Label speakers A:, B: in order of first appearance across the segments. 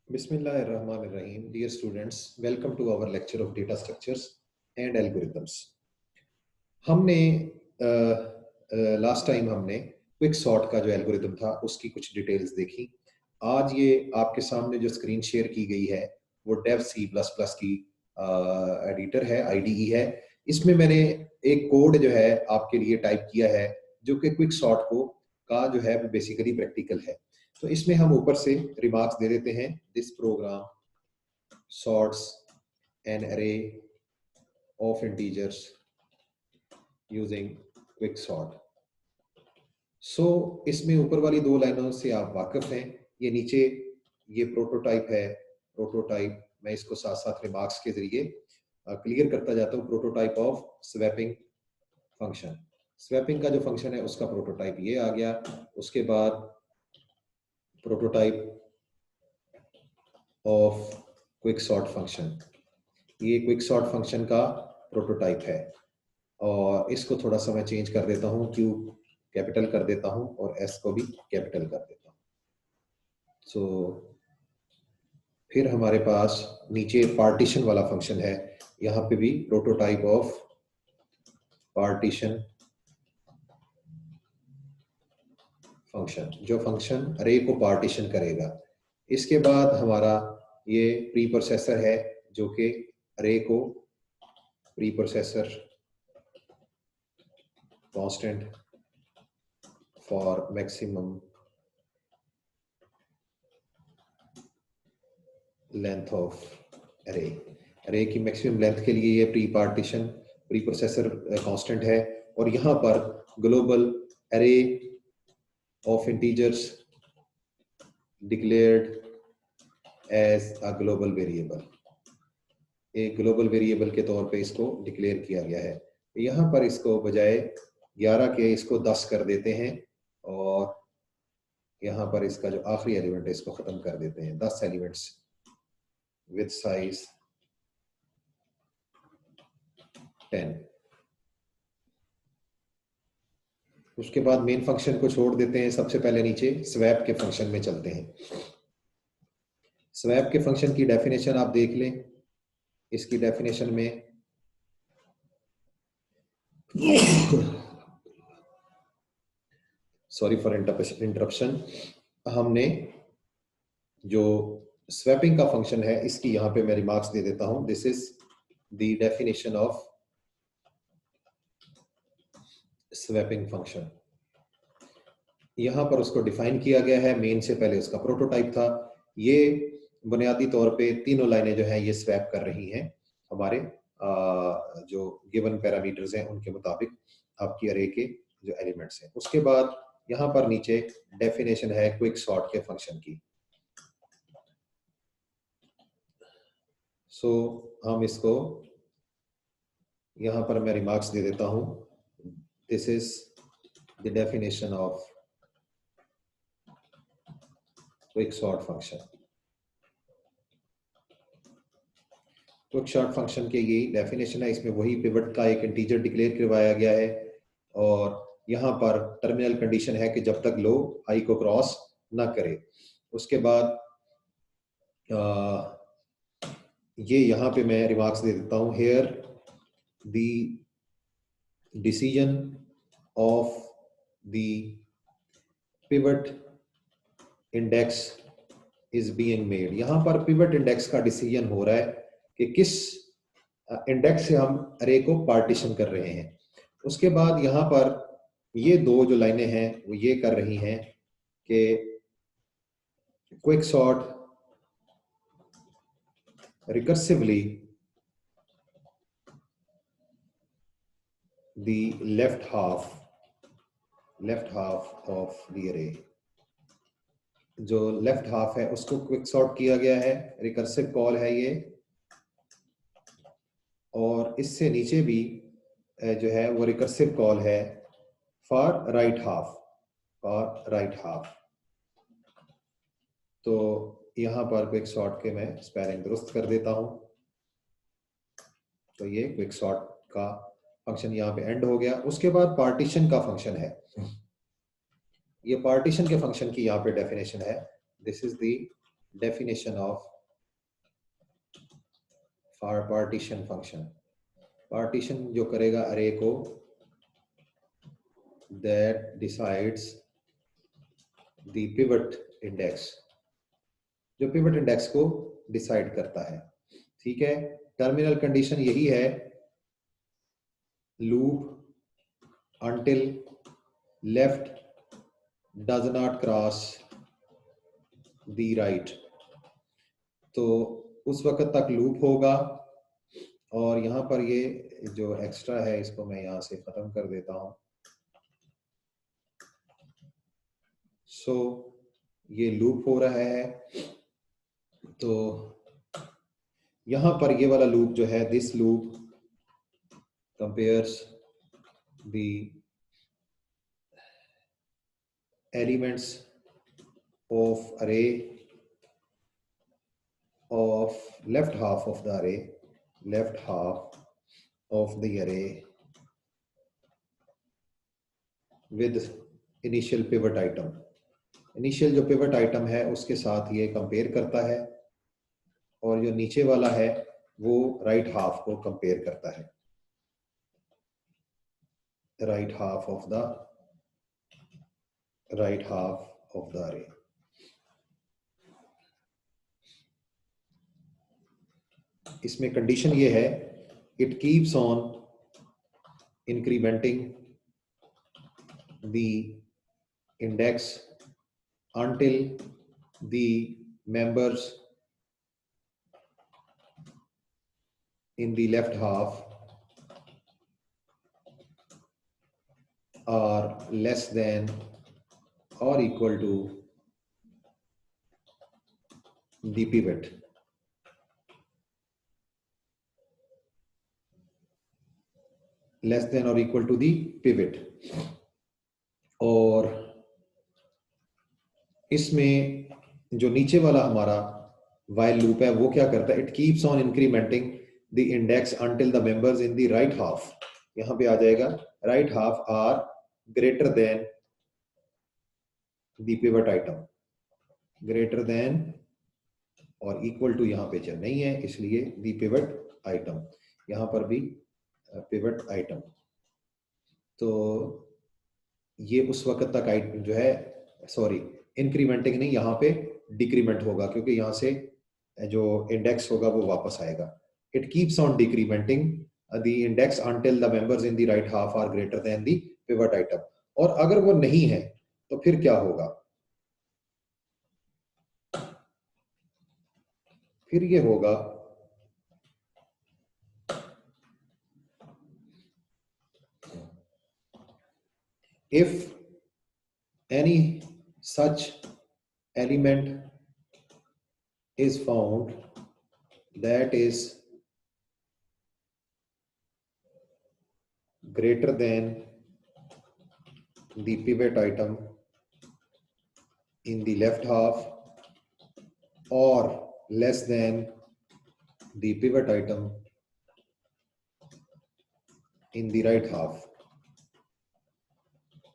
A: Bismillahirrahmanirrahim. Dear students, welcome to our lecture of data structures and algorithms. हमने last time हमने quick sort का जो algorithm था उसकी कुछ डिटेल्स देखी। आज ये आपके सामने जो स्क्रीन शेयर की गई है वो डेव C++ की एडिटर है, IDE है। इसमें मैंने एक कोड जो है आपके लिए टाइप किया है जो कि क्विक सॉर्ट को का जो है बेसिकली प्रैक्टिकल है। तो इसमें हम ऊपर से रिमार्क्स दे देते हैं। This program sorts an array of integers using quicksort. So इसमें ऊपर वाली दो लाइनों से आप वाकिफ हैं। ये नीचे ये प्रोटोटाइप है। प्रोटोटाइप मैं इसको साथ साथ रिमार्क्स के जरिए क्लियर करता जाता हूँ। Prototype of swapping function, swapping का जो फंक्शन है उसका प्रोटोटाइप ये आ गया। उसके बाद प्रोटोटाइप ऑफ क्विकसॉर्ट फंक्शन, ये क्विकसॉर्ट फंक्शन का प्रोटोटाइप है। और इसको थोड़ा सा मैं चेंज कर देता हूँ, Q कैपिटल कर देता हूँ और S को भी कैपिटल कर देता हूँ। फिर हमारे पास नीचे पार्टीशन वाला फंक्शन है। यहाँ पे भी प्रोटोटाइप ऑफ पार्टीशन फंक्शन, जो फंक्शन अरे को पार्टीशन करेगा। इसके बाद हमारा ये प्री प्रोसेसर है जो कि अरे को pre processor constant for maximum length of अरे, अरे की मैक्सिमम लेंथ के लिए ये प्री प्रोसेसर कांस्टेंट है। और यहाँ पर global array of integers declared as a global variable, एक ग्लोबल वेरिएबल के तौर पे इसको डिक्लेयर किया गया है। यहाँ पर इसको बजाय 11 के इसको 10 कर देते हैं और यहाँ पर इसका जो आखिरी एलिमेंट है इसको खत्म कर देते हैं। 10 एलिमेंट्स विद साइज 10। उसके बाद मेन फंक्शन को छोड़ देते हैं। सबसे पहले नीचे स्वैप के फंक्शन में चलते हैं। स्वैप के फंक्शन की डेफिनेशन आप देख लें। इसकी डेफिनेशन में सॉरी फॉर इंटरप्शन, हमने जो स्वैपिंग का फंक्शन है इसकी यहाँ पे मैं रिमार्क्स दे देता हूं। This is the definition of swapping function. यहाँ पर उसको डिफाइन किया गया है। मेन से पहले उसका प्रोटोटाइप था। ये बुनियादी तौर पे तीनों लाइनें जो हैं ये स्वैप कर रही हैं हमारे जो गिवन पैरामीटर्स हैं उनके मुताबिक आपकी अरे के जो एलिमेंट्स हैं। उसके बाद यहाँ पर नीचे डेफिनेशन है क्विक सॉर्ट के फंक्शन की। हम इसको यहाँ पर मैं रिमार्क्स दे देता हूँ। This is the definition of quick sort function. Quick sort function के ये डेफिनेशन है। इसमें वही पिवट का एक इंटीजर डिक्लेयर करवाया गया है और यहाँ पर टर्मिनल कंडीशन है कि जब तक लो आई को क्रॉस ना करे। उसके बाद ये यहाँ पे मैं रिमार्क्स दे देता हूँ। Here the decision of the pivot index is being made. यहाँ पर पिवट इंडेक्स का डिसीजन हो रहा है कि किस इंडेक्स से हम अरे को पार्टीशन कर रहे हैं। उसके बाद यहाँ पर ये दो जो लाइनें हैं वो ये कर रही हैं कि quick sort recursively the left half of the array, जो लेफ्ट हाफ है उसको क्विक सॉर्ट किया गया है। रिकर्सिव कॉल है ये। और इससे नीचे भी जो है वो रिकर्सिव कॉल है फॉर राइट हाफ। तो यहाँ पर क्विक सॉर्ट के मैं स्पेलिंग दुरुस्त कर देता हूँ। तो ये क्विक सॉर्ट का फंक्शन यहाँ पे एंड हो गया। उसके बाद पार्टीशन का फंक्शन है। ये पार्टीशन के फंक्शन की यहाँ पे डेफिनेशन है। This is the definition of partition function. Partition जो करेगा अरे को, that decides the pivot index, जो पिवट इंडेक्स को डिसाइड करता है। ठीक है, टर्मिनल कंडीशन यही है, loop until left does not cross the right, तो उस वक्त तक लूप होगा। और यहां पर ये जो एक्स्ट्रा है इसको मैं यहां से खत्म कर देता हूं। सो ये लूप हो रहा है, तो यहां पर ये वाला लूप जो है, this loop compares the elements of अरे of left half of the array, left half of the array with initial pivot item। Initial जो पिवट आइटम है उसके साथ ये कंपेयर करता है, और जो नीचे वाला है वो राइट हाफ को कंपेयर करता है, राइट हाफ ऑफ द अरे। इसमें कंडीशन ये है, it keeps on incrementing the index until the members in the left half are less than or equal to the pivot। Less than और equal to the pivot. और इसमें जो नीचे वाला हमारा वाइल लूप है वो क्या करता है, it keeps on incrementing the index until the members in the right half, यहां पे आ जाएगा right half are greater than the pivot item, greater than और इक्वल टू यहां पे चल नहीं है, इसलिए द पिवट आइटम, यहां पर भी पिवट आइटम। तो ये उस वक्त तक आइटम जो है, सॉरी इंक्रीमेंटिंग नहीं, यहाँ पे डिक्रीमेंट होगा क्योंकि यहाँ से जो इंडेक्स होगा वो वापस आएगा। It keeps on decrementing the index until the members in the right half are greater than the pivot item. और अगर वो नहीं है तो फिर क्या होगा, फिर ये होगा if any such element is found that is greater than the pivot item in the left half or less than the pivot item in the right half।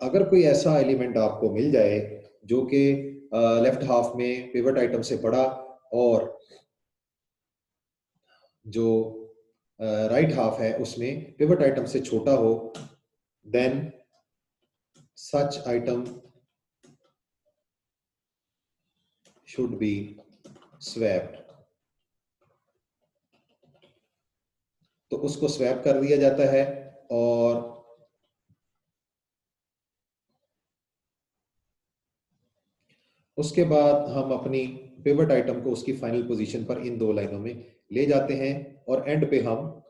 A: अगर कोई ऐसा एलिमेंट आपको मिल जाए जो कि लेफ्ट हाफ में पिवट आइटम से बड़ा और जो राइट हाफ है उसमें पिवट आइटम से छोटा हो, then such item should be swapped. तो उसको स्वैप कर दिया जाता है और उसके बाद हम अपनी पिवट आइटम को उसकी फाइनल पोजीशन पर इन दो लाइनों में ले जाते हैं और एंड पे हम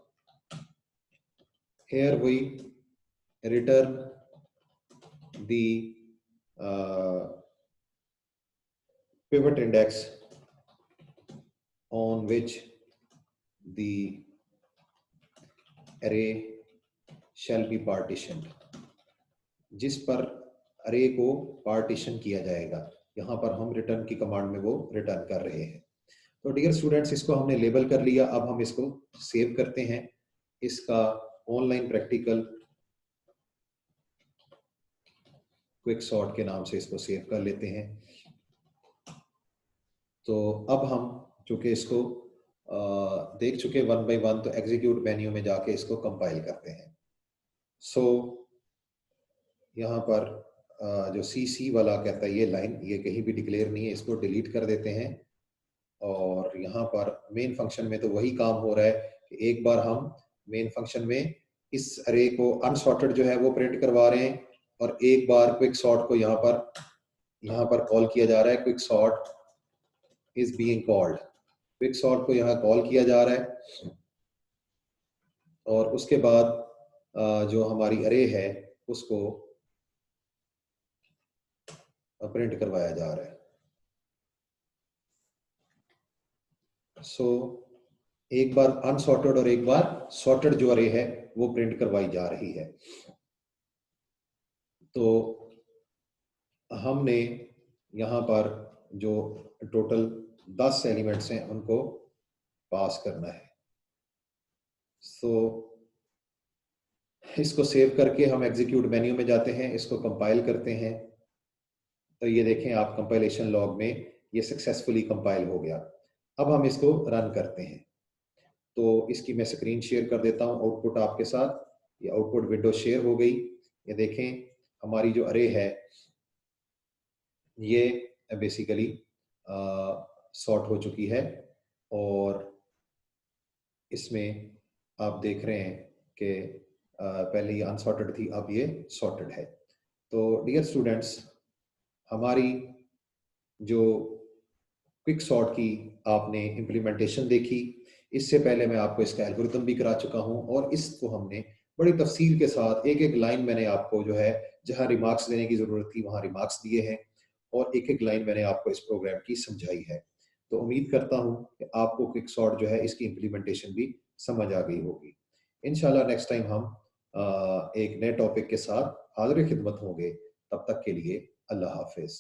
A: here we return the pivot index on which the array shall be partitioned, जिस पर अरे को पार्टीशन किया जाएगा। यहां पर हम रिटर्न की कमांड में वो रिटर्न कर रहे हैं। तो डियर स्टूडेंट्स, इसको हमने लेबल कर लिया, अब हम इसको सेव करते हैं। इसका ऑनलाइन प्रैक्टिकल क्विक सॉर्ट के नाम से इसको सेव कर लेते हैं। तो अब हम चूंकि इसको देख चुके वन बाय वन, तो एग्जीक्यूट मेन्यू में जाके इसको कंपाइल करते हैं। सो यहाँ पर जो सी वाला कहता है ये लाइन, ये कहीं भी डिक्लेयर नहीं है, इसको डिलीट कर देते हैं। और यहाँ पर मेन फंक्शन में तो वही काम हो रहा है कि एक बार हम मेन फंक्शन में इस अरे को अनसॉर्टेड जो है वो प्रिंट करवा रहे हैं, और एक बार क्विक सॉर्ट को यहाँ पर कॉल किया जा रहा है। Quick sort is being called, quick sort को यहाँ कॉल किया जा रहा है, और उसके बाद जो हमारी अरे है उसको प्रिंट करवाया जा रहा है। सो एक बार अनसॉर्टेड और एक बार सॉर्टेड जो अरे है वो प्रिंट करवाई जा रही है। तो हमने यहाँ पर जो टोटल 10 एलिमेंट्स हैं उनको पास करना है। सो इसको सेव करके हम एग्जीक्यूट मेन्यू में जाते हैं, इसको कंपाइल करते हैं। तो ये देखें आप कंपाइलेशन लॉग में ये सक्सेसफुली कंपाइल हो गया। अब हम इसको रन करते हैं। तो इसकी मैं स्क्रीन शेयर कर देता हूँ आउटपुट आपके साथ। ये आउटपुट विंडो शेयर हो गई। ये देखें हमारी जो अरे है ये बेसिकली सॉर्ट हो चुकी है, और इसमें आप देख रहे हैं कि पहले ये अनसॉर्टेड थी, अब ये सॉर्टेड है। तो डियर स्टूडेंट्स, हमारी जो क्विक सॉर्ट की आपने इम्प्लीमेंटेशन देखी, इससे पहले मैं आपको इसका एल्गोरिथम भी करा चुका हूं, और इसको हमने बड़ी तफसील के साथ एक एक लाइन मैंने आपको जो है जहां रिमार्क्स देने की जरूरत थी वहां रिमार्क्स दिए हैं, और एक एक लाइन मैंने आपको इस प्रोग्राम की समझाई है। तो उम्मीद करता हूं कि आपको क्विक सॉर्ट जो है इसकी इम्प्लीमेंटेशन भी समझ आ गई होगी। इंशाल्लाह नेक्स्ट टाइम हम एक नए टॉपिक के साथ हाजिर खिदमत होंगे। तब तक के लिए अल्लाह हाफिज।